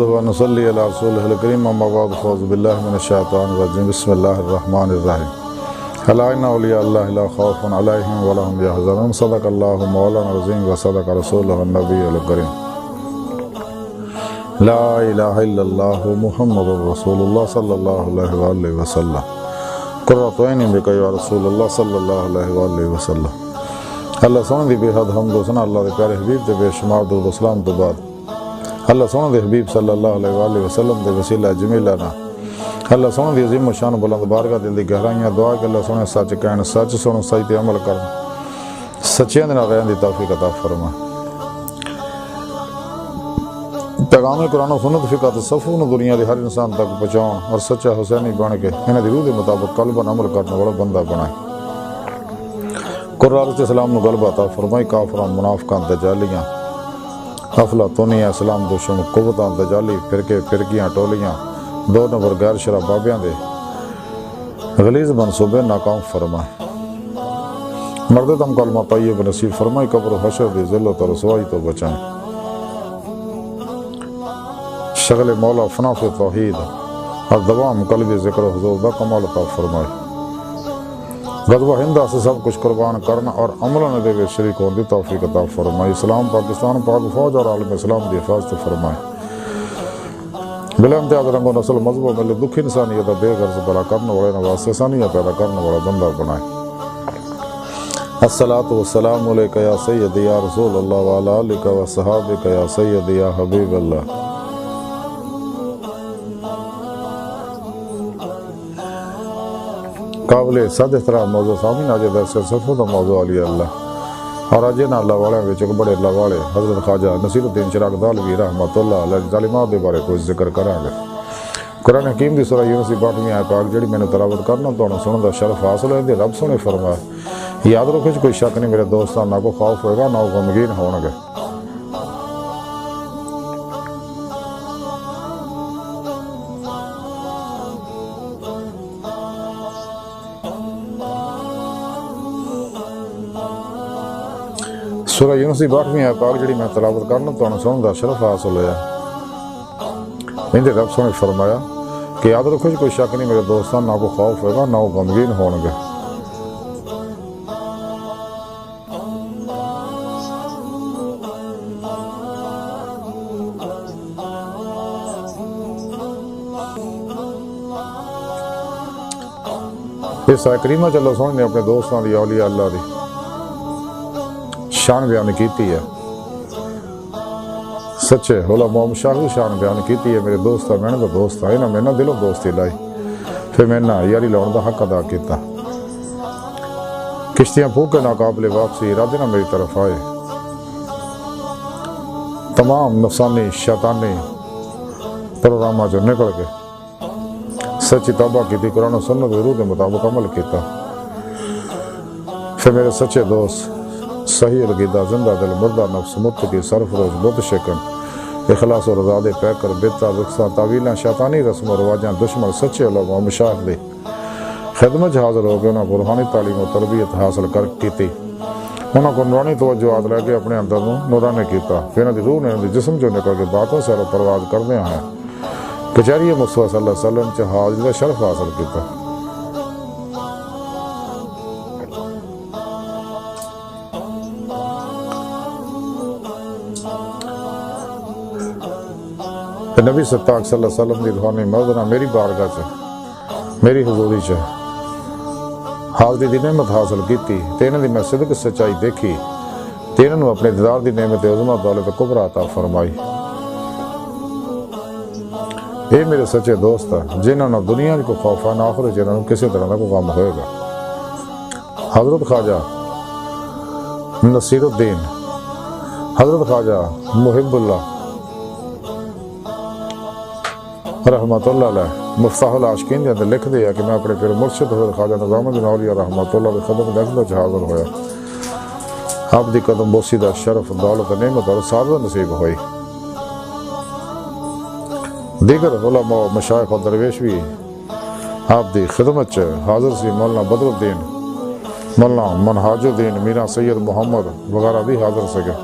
ونصلي على رسوله الكريم اما بعد فاعوذ بالله من الشيطان الرجيم بسم الله الرحمن الرحيم الا ان اولياء الله لا خوف عليهم ولا هم يحزنون صدق الله مولانا العظيم وصدق رسوله النبي الكريم لا اله الا الله محمد رسول الله صلى الله عليه وسلم قرۃ عین بک یا رسول اللہ صلی اللہ علیہ وسلم۔ اللہ سونے دی بے حد حمد و ثنا اللہ دے پیارے حبیب دے بے شمار درود و سلام تو بعد اللہ سونے دے حبیب صلی اللہ علیہ وسلم دے وسیلہ جمیلہ نا اللہ سونے دی عظیم و شان بلند بارگاہ دل دی گہرائیاں دعا کہ اللہ سونے سچ کہن سچ سنو سچ تے عمل کرن سچیاں دے نال رہن دی توفیق عطا فرما۔ پیغام قرآن و سنت فقہ تصوف نو دنیا دے ہر انسان تک پہنچاؤن اور سچا حسینی بن کے انہاں دی روح دے مطابق قلباً عمل کرنے والا بندہ بنائے۔ قرآن علیہ السلام نو غلبہ عطا فرمائی کافراں منافقاں دجالیاں افلاطونیاں اسلام دشمن قوتاں دجالی فرقیاں ٹولیاں دو نمبر غیر شرع بابیاں دے غلیظ منصوبے ناکام فرمائے۔ مرد تم کلمہ طیب نصیب فرمائی قبر و حشر دی ذلت و رسوائی تو بچائیں۔ شغل مولا فنا فی توحید اور دوام قلبی ذکر و حضور دا کمال عطا فرمائے۔ غزوہ ہندہ سے سب کچھ قربان کرنا اور عملوں نے دے وے شریک ہونے دی توفیق عطا فرمائے۔ اسلام پاکستان پاک فوج اور عالم اسلام دی حفاظت فرمائے۔ بلا امتیاز رنگ و نسل مذہب و ملت دکھ انسانیت بے غرض بلا کرنے والے نواز سے ثانیہ پیدا کرنے والا بندہ بنائے۔ الصلاۃ والسلام علیک یا سیدی یا رسول اللہ وعلی آلک و صحابک یا سیدی یا حبیب اللہ۔ قابل صد احترام موضوع سامنے آج درس صفحہ دا موضوع علی اللہ اور آج نا اللہ والے وچ بڑے اللہ والے حضرت خواجہ نصیر الدین چراغ دالوی رحمۃ اللہ علیہ تعلیمات دے بارے کچھ ذکر کریں گے۔ قرآن حکیم دی سورہ یونس 62ویں آیت پاک جڑی میں نے تلاوت کرنا تو سنن دا شرف حاصل ہے۔ رب سونے فرمایا یاد رکھو کوئی شک نہیں میرے دوستان نہ کو خوف ہوئے گا نہ غمگین ہون گے۔ سورہ یونس 62ویں آیت پاک جڑی میں تلاوت کرنا تو سنن دا شرف حاصل ہوا۔ رب سونے فرمایا کہ یاد رکھو کوئی شک نہیں میرے دوستان نہ کو خوف ہوئے گا نہ وہ غمگین ہون گے۔ اس آیت کریمہ اللہ سونے نے اپنے دوستان دی اولیاء اللہ دی شان بیان کیتی ہے۔ سچے علماء مشاہد شان بیان کیتی ہے۔ میرے دوست میں نے دوست ہے نا میں نے دلوں دوستی لائی پھر میں نے یاری لاؤن دا حق ادا کیتا۔ کشتیاں پھوکے ناقابل واپسی ارادے نہ میری طرف آئے۔ تمام نفسانی شیطانی پروگرامہ جو نکل کے سچی توبہ کی تھی قرآن و سنت روح کے مطابق عمل کیتا۔ پھر میرے سچے دوست صحیح العقیدہ زندہ دل مردہ نفس متقی سرفروش بت شکن اخلاص و رضا دے پہ کر بدعت رخصاں تعویلاں شیطانی رسم و رواجاں دشمن سچے علماء مشاہد دی خدمت حاضر ہو کے انہوں کو روحانی تعلیم و تربیت حاصل کر کی انہوں کو نورانی توجہات لے کے اپنے اندر نورانی کیتا۔ پھر انہوں دی روح نے جسم جو نکل کے باتوں سے پرواز کردے ہیں کچہری مصطفیٰ صلی اللہ علیہ وسلم چ حاضری کا شرف حاصل کیتا۔ نبی ستاق صلی اللہ علیہ وسلم دی روحانی مردنا میری بارگاہ چ میری حضوری چ حاضری دی نعمت حاصل کیتی۔ تینوں دی میں صدق سچائی دیکھی تینوں اپنے دیدار دی نعمت عظمہ دولت کبریٰ عطا فرمائی۔ اے میرے سچے دوست جنہوں نے دنیا کو خوف ہے نہ آخرت جنہوں کسی طرح کا غم ہوئے گا۔ حضرت خواجہ نصیر الدین حضرت خواجہ محب اللہ رحمۃ اللہ علیہ مفتاح العاشقین کے اندر لکھ دیا کہ میں اپنے پیر مرشد حضرت خواجہ نظام الدین اولیاء رحمۃ اللہ کے خدمت خدمت حاضر ہویا۔ آپ دی قدم بوسی دا شرف دولت نعمت اور سعادت نصیب ہوئی۔ دیگر علماء مشائخ اور درویش بھی آپ دی خدمت چ حاضر سی۔ مولانا بدر الدین مولانا منہاج الدین میرا سید محمد وغیرہ بھی حاضر سکے۔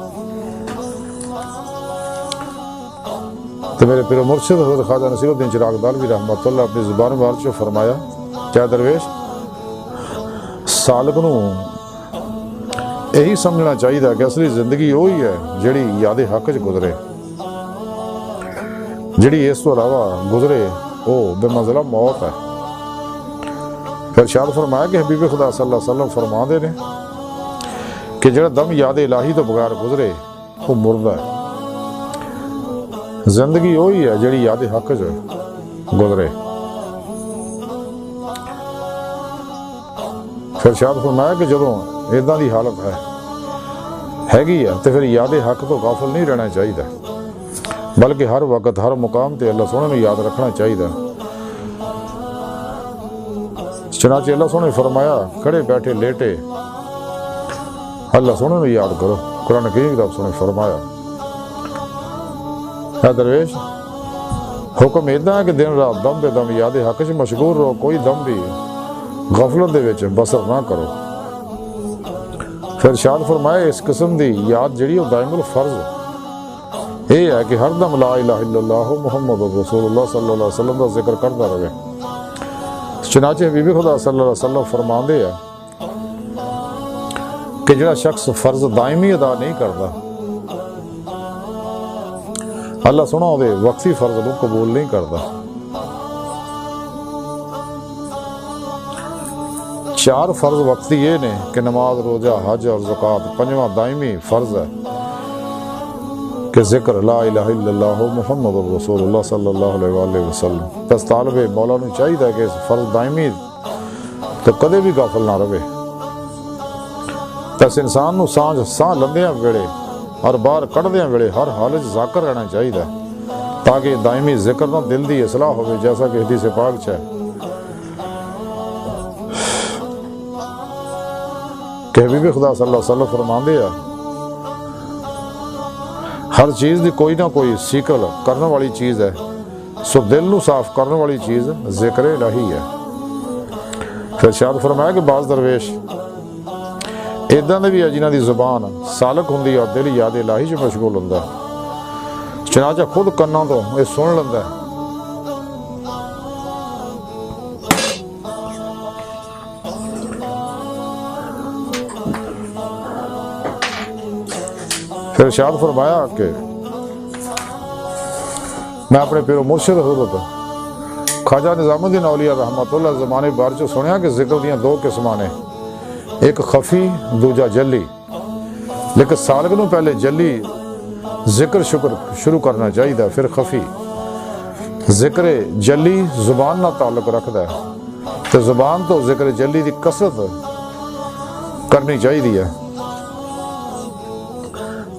تو میرے پیر مرشد حضرت خواجہ نصیر الدین چراغ دہلوی رحمۃ اللہ اپنی زبان مبارک چ فرمایا کیا درویش سالک نو یہی سمجھنا چاہیے کہ اصلی زندگی وہی ہے جڑی یاد حق چ گزرے، جڑی اس تو علاوہ گزرے وہ بے منزلہ موت ہے۔ پھر ارشاد فرمایا کہ حبیب خدا صلی اللہ علیہ وسلم فرما دے نے کہ جڑا دم یاد الہی تو بغیر گزرے وہ مردہ ہے۔ زندگی وہی ہے جڑی یاد حق چ گزرے۔ پھر ارشاد فرمایا کہ جدوں ایداں دی حالت ہے تو پھر یاد حق تو غافل نہیں رہنا چاہیے، بلکہ ہر وقت ہر مقام تے اللہ سونے نے یاد رکھنا چاہیے۔ چنانچہ اللہ سونے نے فرمایا کھڑے بیٹھے لیٹے اللہ سونے نے یاد کرو، قرآن کریم رب سونے فرمایا۔ اے درویش حکم ایداں ہے کہ دن رات دم بے دم یاد حق چ مشغول رہو، کوئی دم بھی غفلت دے وچ بسر نہ کرو۔ پھر ارشاد فرمایا اس قسم دی یاد جڑی وہ دائم الفرض یہ ہے کہ ہر دم لا الہ الا اللہ محمد رسول اللہ صلی اللہ علیہ وسلم کا ذکر کرتا رہے۔ چنانچہ حبیب خدا صلی اللہ علیہ وسلم فرماندے ہیں کہ جڑا شخص فرض دائمی ادا نہیں کرتا اللہ سونا دے وقتی فرض کو قبول نہیں کرتا۔ 4 فرض وقتی یہ نے کہ نماز، روزہ، حج اور زکوٰۃ۔ 5واں دائمی فرض ہے کہ ذکر لا الہ الا اللہ محمد رسول اللہ صلی اللہ علیہ وآلہ وسلم۔ بس طالب مولا نو چاہیے کہ اس فرض دائمی تو کدے بھی غافل نہ رہے۔ بس انسان نو سانج لندیاں ویلے اور باہر کڑدیاں ویلے ہر حالت ذاکر رہنا چاہیے تاکہ دائمی ذکر نہ دل دی اصلاح ہوئے، جیسا کہ حدیث پاک ہے کہ حبیب خدا صلی اللہ علیہ وسلم فرماندے ہیں ہر چیز دی کوئی نہ کوئی سیکل کرنے والی چیز ہے، سو دل نو صاف کرنے والی چیز ذکر الہی ہے۔ پھر ارشاد فرمایا کہ بعض درویش ایداں دے بھی ہے جنہاں دی زبان سالک ہوندی اور دل یاد الہی چ مشغول ہوندا ہے، چنانچہ خود کناں تو یہ سن لیندا ہے۔ پھر ارشاد فرمایا کہ میں اپنے پیر و مرشد حضرت خواجہ نظام الدین اولیاء رحمۃ اللہ زمانے بار چ سنیا کہ ذکر دیاں 2 قسماں نے، ایک خفی دوجا جلی۔ لیکن سالک نو پہلے جلی ذکر شروع کرنا چاہیے، پھر خفی۔ ذکر جلی زبان نہ تعلق رکھتا ہے تو زبان تو ذکر جلی دی کثرت کرنی چاہیے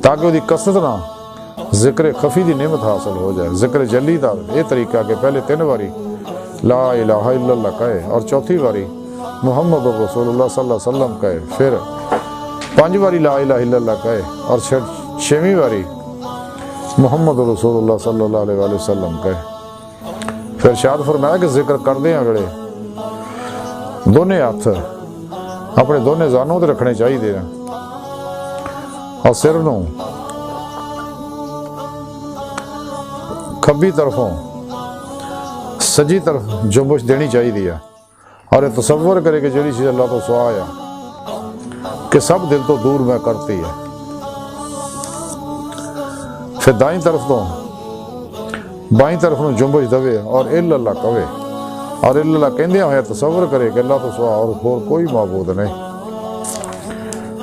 تاکہ وہ دی کثرت نہ ذکر خفی دی نعمت حاصل ہو جائے۔ ذکر جلی دا یہ طریقہ کہ پہلے 3 باری لا الہ الا اللہ کہے اور 4تھی باری محمد رسول اللہ صلی اللہ علیہ وسلم کہے، پھر 5 باری لا الہ الا اللہ کہے اور 6ویں باری محمد رسول اللہ صلی اللہ علیہ وآلہ وسلم کہے۔ پھر ارشاد فرمایا کہ ذکر کردے ہیں ویلے دونوں ہاتھ اپنے دونوں زانوں تے رکھنے چاہیے اور سر نو کھبی طرفوں سجی طرف جنبش دینی چاہیے اور یہ تصور کرے کہ جڑی چیز اللہ تو سوا آیا کہ سب دل تو دور میں کرتی ہے۔ پھر دائیں طرف تو بائیں طرف نو جنبش دوے اور اللہ کہے اور اللہ کہندے ہوئے تصور کرے کہ اللہ تو سوا اور کوئی معبود نہیں۔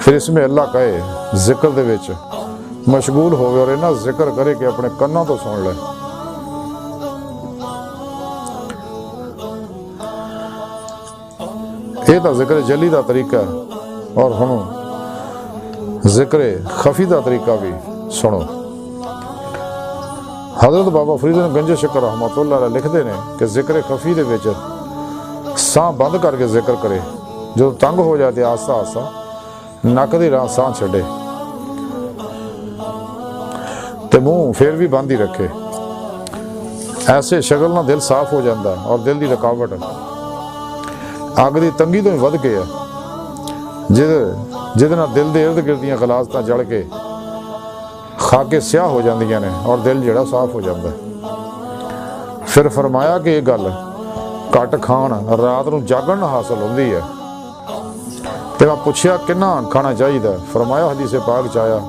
پھر اس میں اللہ کہے ذکر دے وچ مشغول ہوئے اور انہاں ذکر کرے کہ اپنے کناں تو سن لے۔ یہ تو ذکر جلی دا طریقہ ہے اور ہم ذکر خفی دا طریقہ بھی سنو۔ حضرت بابا فرید گنج شکر رحمۃ اللہ علیہ لکھتے ہیں کہ ذکر خفی دے وچ ساں بند کر کے ذکر کرے، جو تنگ ہو جاتے آہستہ آہستہ نک دی راہ ساں چھڑے تے منہ پھر بھی بند ہی رکھے، ایسے شکل نہ دل صاف ہو جاتا ہے اور دل دی رکاوٹ اگ دی تنگی تو ہی ود کے ہے جہد نہ دل دے ارد گردیاں غلاظتاں جڑ کے خاکے سیاہ ہو جاندیاں نے اور دل جڑا صاف ہو جاتا ہے۔ پھر فرمایا کہ یہ گل گھٹ کھان رات نو جاگن حاصل ہوندی ہے۔ تے میں پوچھیا کنا کھانا چاہیے؟ فرمایا حدیث پاک چایا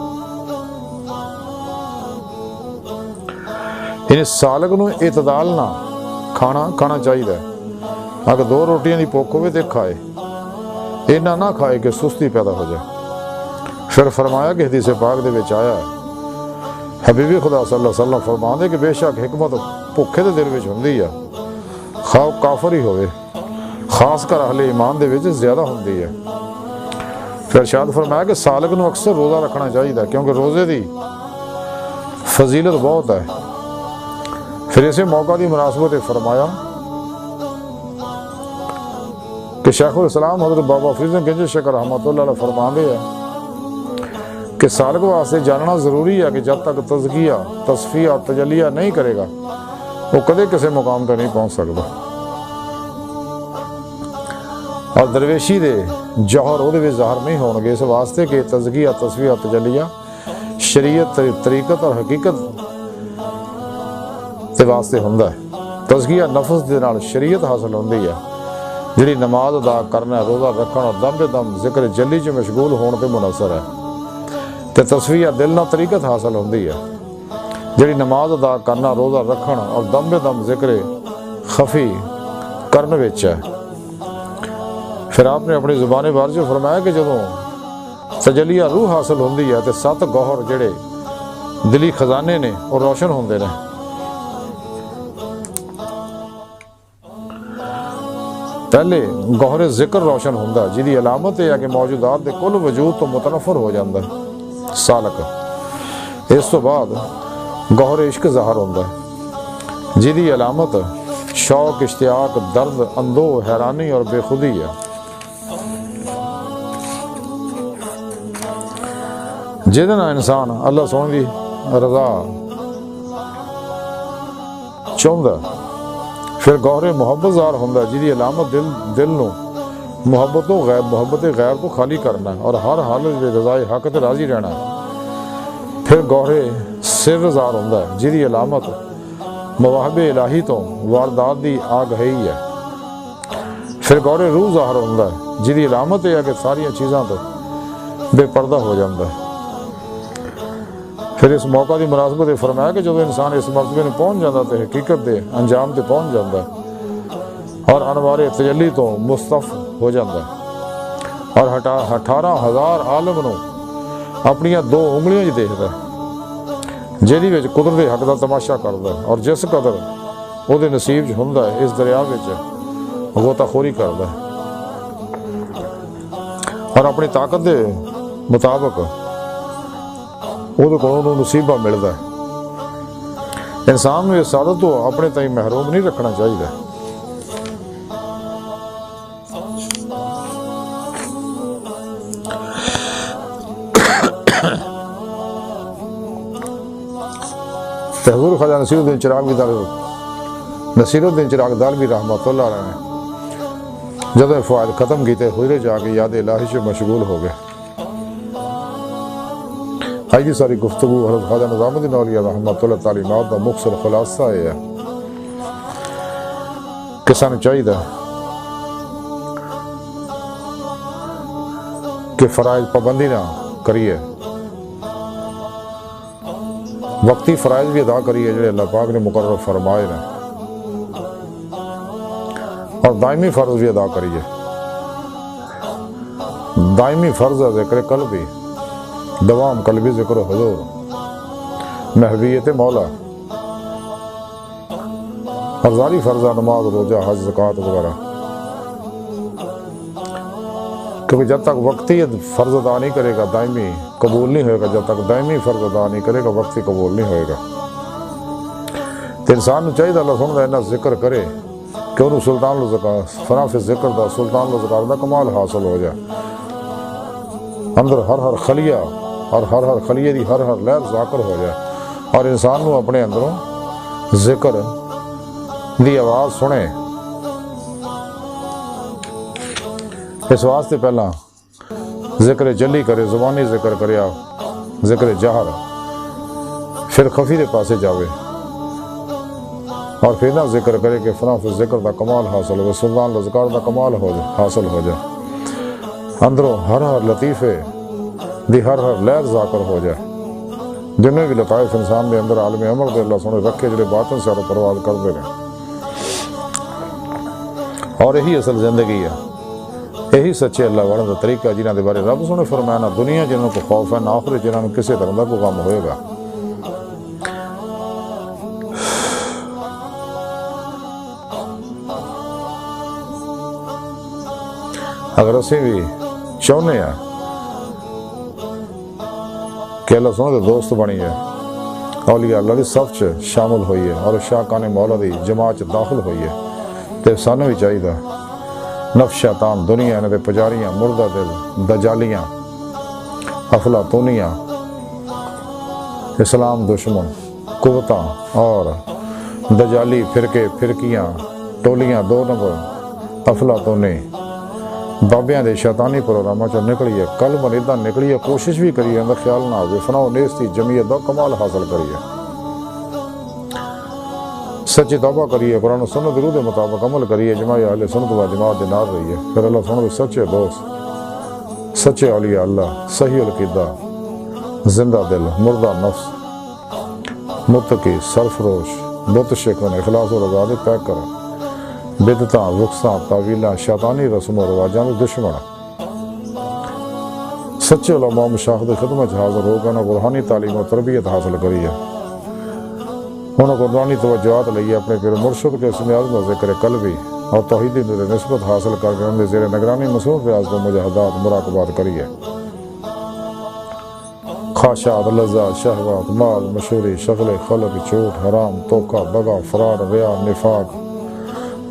یعنی سالگ نو اعتدال نہ کھانا چاہیے۔ اگر 2 روٹیاں دی بھوک ہوئے تے کھائے، اینا نہ کھائے کہ سستی پیدا ہو جائے۔ پھر فرمایا کہ حدیث پاک دے وچ آیا ہے، حبیب خدا صلی اللہ علیہ وسلم فرماندے کہ بے شک حکمت بھوکے دے دل وچ ہوندی ہے، خواہ کافر ہی ہوئے، خاص کر اہل ایمان دے وچ زیادہ ہوندی ہے۔ پھر ارشاد فرمایا کہ سالگ نو اکثر روزہ رکھنا چاہیے کیونکہ روزے دی فضیلت بہت ہے۔ پھر اسے موقع دی مناسبت فرمایا کہ شیخ الاسلام حضرت بابا فرید گنج شکر رحمۃ اللہ علیہ فرماندے ہیں کہ سالگ واسطے جاننا ضروری ہے کہ جب تک تزکیہ، تصفیہ، تجلیہ نہیں کرے گا وہ کدے کسی مقام تک نہیں پہنچ سکتا۔ اور درویشی دے جوہر وہ ظاہر نہیں ہون گے اس واسطے کہ تزکیہ، تصفیہ، تجلیہ شریعت، طریقت اور حقیقت دے واسطے ہوندا ہے۔ تزکیہ نفس دے نال شریعت حاصل ہوندی ہے جڑی نماز ادا کرنا، روزہ رکھنا اور دم بے دم ذکر جلی چ مشغول ہون پہ منحصر ہے۔ تے تصفیہ دل نہ طریقت حاصل ہوندی ہے جڑی نماز ادا کرنا، روزہ رکھنا اور دم بے دم ذکر خفی کرن وچ ہے۔ پھر آپ نے اپنی زبان بارش فرمایا کہ جدوں تجلیہ روح حاصل ہوندی ہے تے 7 گوہر جڑے دلی خزانے نے اور روشن ہوندے نے۔ پہلے گوہر ذکر روشن ہوندا جدی علامت ہے کہ موجودات دے کل وجود تو متنفر ہو جاندا ہے سالک۔ اس تو بعد گوہر عشق ظاہر ہوندا ہے جدی علامت شوق، اشتیاق، درد، اندوہ، حیرانی اور بے خودی ہے۔ جہدے نال انسان اللہ سونے دی رضا چاہندا پھر گوہر محبت ظاہر ہوندا جدی علامت دل نو محبت غیر تو خالی کرنا ہے اور ہر حالت رضائے حق تے راضی رہنا ہے۔ پھر گوہر سر ظاہر ہوندا ہے جدی علامت مواہب الہی تو واردات دی آگہی ہے۔ پھر گوہر روح ظاہر ہوندا ہے جدی علامت ہے کہ ساری چیزاں تو بے پردہ ہو جاندہ ہے۔ پھر اس موقع دی مناسبت فرمایا کہ جب انسان اس مرتبے میں پہنچ جاتا تو حقیقت دے انجام تے پہنچ جاتا ہے اور انوار تجلی تو مستف ہو جاتا ہے اور 18,000 عالم نو اپنی 2 انگلیاں چ دیکھتا ہے جہدی وچ قدرت حق دا تماشا کرتا ہے اور جس قدر وہ دے نصیب چ ہوندا ہے اس دریا وچ غوطہ خوری کرتا ہے اور اپنی طاقت دے مطابق وہ کو نصیبہ ملتا ہے۔ انسان کو اس عادت تو اپنے تئیں محروم نہیں رکھنا چاہیے۔ حضور خواجہ نصیر الدین چراغ دالوی رحمۃ اللہ علیہ نے جب فوائد ختم کیتے حضور جا کے یاد الہی سے مشغول ہو گئے۔ آج کی ساری گفتگو حضرت خواجہ نظام الدین اولیاء رحمۃ اللہ تعلیمات کا مختصر خلاصہ یہ ہے کہ سانو چاہیے کہ فرائض پابندی نہ کریے، وقتی فرائض بھی ادا کریے جڑے اللہ پاک نے مقرر فرمائے ہیں اور دائمی فرض بھی ادا کریے۔ دائمی فرض ہے ذکر قلبی، دوام قلبی ذکر حضور، محبیت مولا، اور ذاتی فرض نماز، روزہ، حج، زکوٰۃ وغیرہ، کیونکہ جب تک وقتی فرض ادا نہیں کرے گا دائمی قبول نہیں ہوئے گا، جب تک دائمی فرض ادا نہیں کرے گا وقتی قبول نہیں ہوئے گا۔ تو انسان چاہیے اللہ سن رہا ذکر کرے کہ انہوں سلطان فراف ذکر دا سلطان ذکر دا کمال حاصل ہو جائے، اندر ہر خلیہ اور ہر خلیے دی ہر لہر ذاکر ہو جائے اور انسان نو اپنے اندروں ذکر دی آواز سنے۔ اس واسطے پہلا ذکر جلی کرے، زبانی ذکر کرے، ذکر جہر، پھر خفی دے پاسے جاوے اور پھر نہ ذکر کرے کہ فلاں پھر ذکر دا کمال حاصل ہو، سلطان لذکار دا کمال حاصل ہو جائے، اندروں ہر لطیفے دی ہر لہر ذاکر ہو جائے، جنہیں بھی لطائف انسان دے اندر عالم امر دے اللہ سونے رکھے جڑے باطن سے پرواز کر دے رہے، اور یہی اصل زندگی ہے، یہی سچے اللہ والوں کا طریقہ جنہاں دے بارے رب سونے فرمایا نہ دنیا جنہوں کو خوف ہے نہ آخرت جنہوں کو کسی طرح کا غم ہوئے گا۔ اگر اسی بھی چاہنے ہیں کہ اللہ سونے دے دوست بنی ہے، اولیاء اللہ دی صف چ شامل ہوئی ہے اور شاہکان مولا دی جماعت چ داخل ہوئی ہے، تو سانوں بھی چاہیے نفس شیطان دنیا انہیں پجاریاں مردہ دل دجالیاں افلاطونیاں اسلام دشمن قوتاں اور دجالی فرقے فرقیاں ٹولیاں دو نمبر افلاطونی بابیاں دے شیطانی پروگراماں چ نکلی ہے، کل بنیدہ نکلی ہے، کوشش بھی کری ہے، اندر خیال نہ ہوئے فنا و نیستی جمعیت دا کمال حاصل کری ہے، سچی توبہ کریے، قرآن و سنت درود مطابق عمل کریے، جماعت اہل سنت و جماعت دے نال رہیے، پھر اللہ سنت سچے دوست سچے اولیاء اللہ صحیح القیدہ زندہ دل مردہ نفس متقی سرفروش بت شکن اخلاص و رضا دے پیک کر بدعتاں رخصاں تعویلاں شیطانی رسم و رواجاں دے دشمن سچے علماء مشاہد خدمت حاضر ہو کر روحانی تعلیم و تربیت حاصل کری ہے، انہوں کو قرآنی توجہات لئیے، اپنے پیر مرشد کے اسم اعظم و ذکر قلبی اور توحیدی نور نسبت حاصل کر کے انہیں زیر نگرانی مصروف ریاض و مجاہدات مراقبات کریے، خواہشات لذات شہوات مال مشہوری شغل خلق جھوٹ حرام توکہ بغا فرار ریا نفاق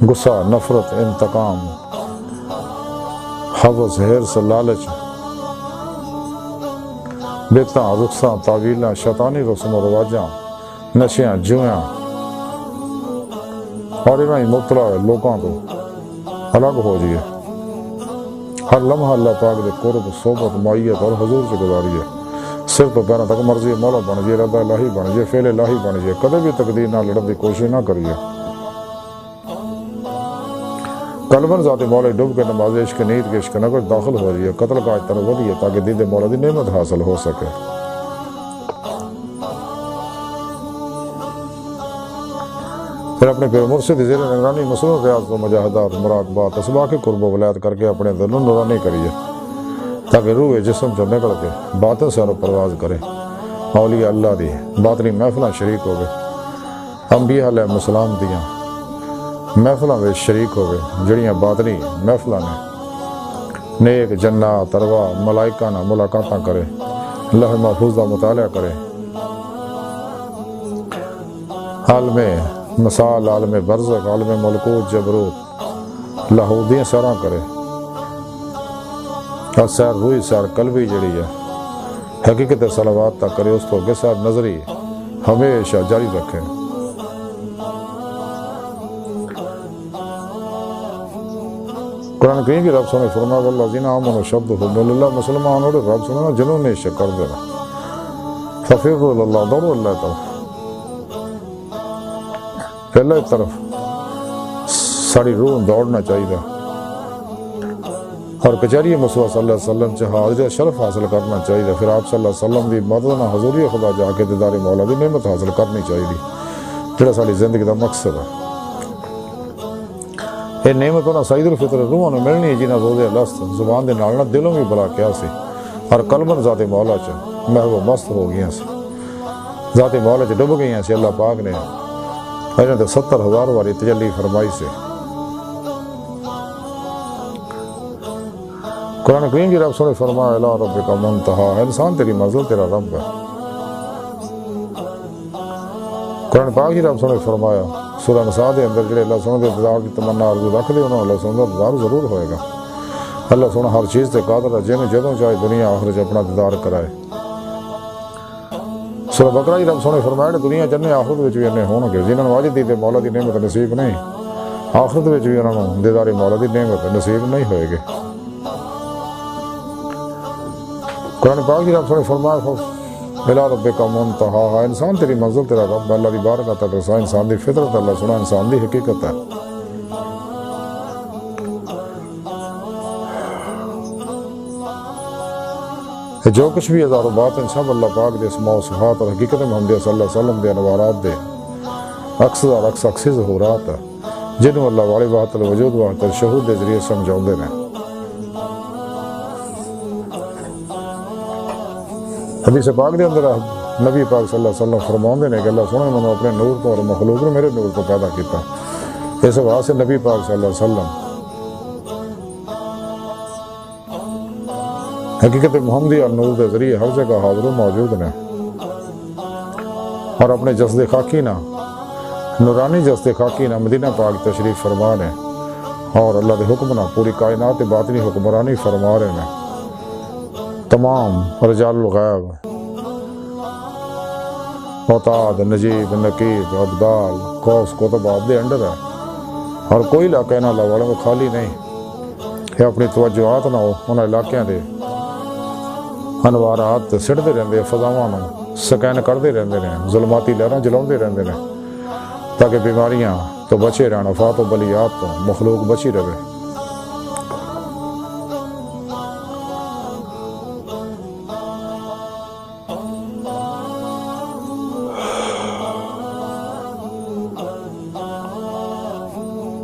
غصہ نفرت انتقام حوث حرص لالچ بدعتاں رخصاں تعویلاں شیطانی رسم و رواجاں نشیاں جویاں اور انہیں مبتلا لوگوں کو الگ ہو جائے، ہر لمحہ اللہ پاک دے قرب صحبت معیت اور حضور سے گزاریے، سر تو پیروں تک مرضی مولا بن جائے، ارادہ الہی بن جائے، فعل الہی بن جائے، کدے بھی تقدیر نہ لڑن دی کوشش نہ کریے، قلباً ذات مولا ڈوب کے نماز عشق نیت کے عشق نگر داخل ہو جائے، قتل کا طرف ودیے تاکہ دید مولا دی نعمت حاصل ہو سکے۔ پھر اپنے پیر مرشد زیر نگرانی مصروف ریاض و مجاہدات مراقبات اسباق قرب و ولایت کر کے اپنے دل نورانی کریے تاکہ روح جسم سے نکل کے باطن سے پرواز کرے، اولیاء اللہ دی باطنی محفلیں شریک ہوئے، انبیاء علیہ السلام دیاں محفلوں میں شریک ہوئے جڑیاں باطنی محفلوں نے نیک جنات ارواح ملائکہ نہ ملاقاتاں کرے، لوح محفوظ کا مطالعہ کرے، عالم مثال عالم برزخ عالم ملکوت جبروت لاہودیاں سیراں کرے، اور سیر روئی سیر قلبی جڑی ہے حقیقت صلوات تک کرے، اس تو اگے سیر نظری ہمیشہ جاری رکھے۔ قرآن کریم کی رب سنے فرمایا والذین آمنوا اشد حبا للہ، مسلمان اور رب سنے جنہوں نے شکر دینا ففروا الی اللہ، دوڑو اللہ طرف، پہلے طرف ساری روح دوڑنا چاہیے اور کچہری مصطفیٰ صلی اللہ علیہ وسلم سے حاضر شرف حاصل کرنا چاہیے، پھر آپ صلی اللہ علیہ وسلم دی مدد حضوری خدا جا کے دیدار مولا دی نعمت حاصل کرنی چاہیے، جڑا ساری زندگی دا مقصد ہے۔ یہ نعمت ہونا سعید الفطر روحوں نے ملنی ہے جنہاں روزے لست زبان دے نالنا دلوں بھی بلا کیا سی اور قلباً ذات مولا چ محو مست ہو گیا سی، ذات مولا چ ڈب گئی سی، اللہ پاک نے انہوں نے 70,000 واری تجلی فرمائی سے۔ قرآن کریم کی رب نے فرمایا الی ربک منتہا، انسان تیری منزل تیرا رب ہے۔ قرآن پاک کی رب نے فرمایا سورہ نساء دے اندر جڑے اللہ سنے دے دیدار کی تمنا آرزو رکھ دے انہوں اللہ سنے دا دیدار ضرور ہوئے گا، اللہ سنے ہر چیز تے قادر ہے جنہیں جدوں چاہے دنیا آخرت اپنا دیدار کرائے۔ سورہ بقرہ کی رب سنے فرمایا دنیا جنہیں آخرت وچ بھی انہیں ہون گے جنہوں نے واجد دی مولا دی نعمت نصیب نہیں، آخرت وچ بھی انہوں نے دیدار مولا دی نعمت نصیب نہیں ہوئے گے۔ قرآن پاک کی رب سنے فرمایا الی ربک منتہاہا، انسان تیری منزل تیرا رب اللہ دی بارگاہ تک رسا، انسان دی فطرت اللہ سنا، انسان دی حقیقت ہے۔ جو کچھ بھی ہزاروں بات ہیں سب اللہ پاک دے اسماء و صفات اور حقیقت محمدیہ صلی اللہ علیہ وسلم دے انوارات دے عکس اور عکس ظہورات ہے جنہوں اللہ والے وحدت الوجود وحدت الشہود دے ذریعے سمجھاؤں دے رہے۔ حدیث پاک دے اندر نبی پاک صلی اللہ علیہ وسلم فرماؤں دے کہ اللہ سونے میں نے اپنے نور تو اور مخلوق نے میرے نور کو پیدا کیتا۔ اس وجہ سے نبی پاک صلی اللہ علیہ وسلم حقیقت محمدی اور نور دے ذریعے ہر جگہ حاضر و موجود ہیں، اور اپنے جسد خاکی نہ نورانی جسد خاکی نہ مدینہ پاک تشریف فرما رہے ہیں، اور اللہ دے حکم نہ پوری کائنات باطنی حکمرانی فرما رہے ہیں۔ تمام رجال الغیب، اوتاد، نجیب، نقیب، ابدال، قوس، قطب آپ دے انڈر ہے، اور کوئی علاقہ نہ اللہ والوں کو خالی نہیں کہ اپنی توجہات نہ ہو انہاں علاقیاں دے انوارات سڑتے رہتے، فضاواں سکین کرتے رہتے ہیں، ظلماتی لہراں جلاؤندے رہتے ہیں، تاکہ بیماریاں تو بچے رہن، آفات و بلیات تو مخلوق بچی رہے۔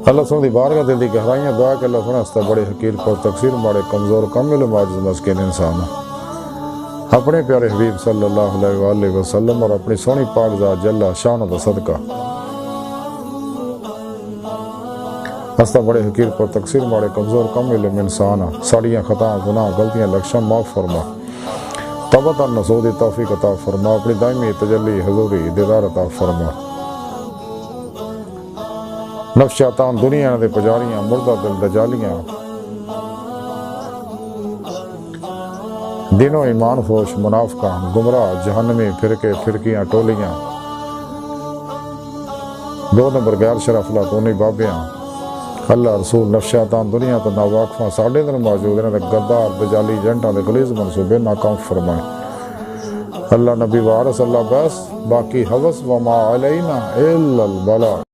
اللہ سن دی بارگاہ دل دی گہرائیاں دعا کہ اللہ سن ہستا بڑے حقیر پر تقصیر ماڑے کمزور کامل معجز مسکین انسان اپنے پیارے حبیب صلی اللہ علیہ وآلہ وسلم اور اپنی سونی پاک ذات جل شان و صدقہ ہستا بڑے حقیر پر تقصیر ماڑے کمزور کامل انسان ساڑیاں خطاں گناہ غلطیاں لکشم معاف فرما، توبہ اور نصوح دی توفیق عطا فرما، اپنی دائمی تجلی حضوری دیدار عطا فرما۔ نفس شیطان دنیا دے پجاریاں مردہ دل دجالیاں دینوں ایمان فوش منافقاں گمراہ جہنمی فرقے فرقیاں ٹولیاں 2 نمبر غیر شرف لاطونی بابیاں اللہ رسول نفس شیطان دنیا تو ناواقفاں ساڑھے در موجود ہیں، گدار دجالی جنٹاں دے غلیظ منصوبے ناکام فرمائے۔ اللہ نبی وارث اللہ بس باقی حوث وما علینا الا البلاغ۔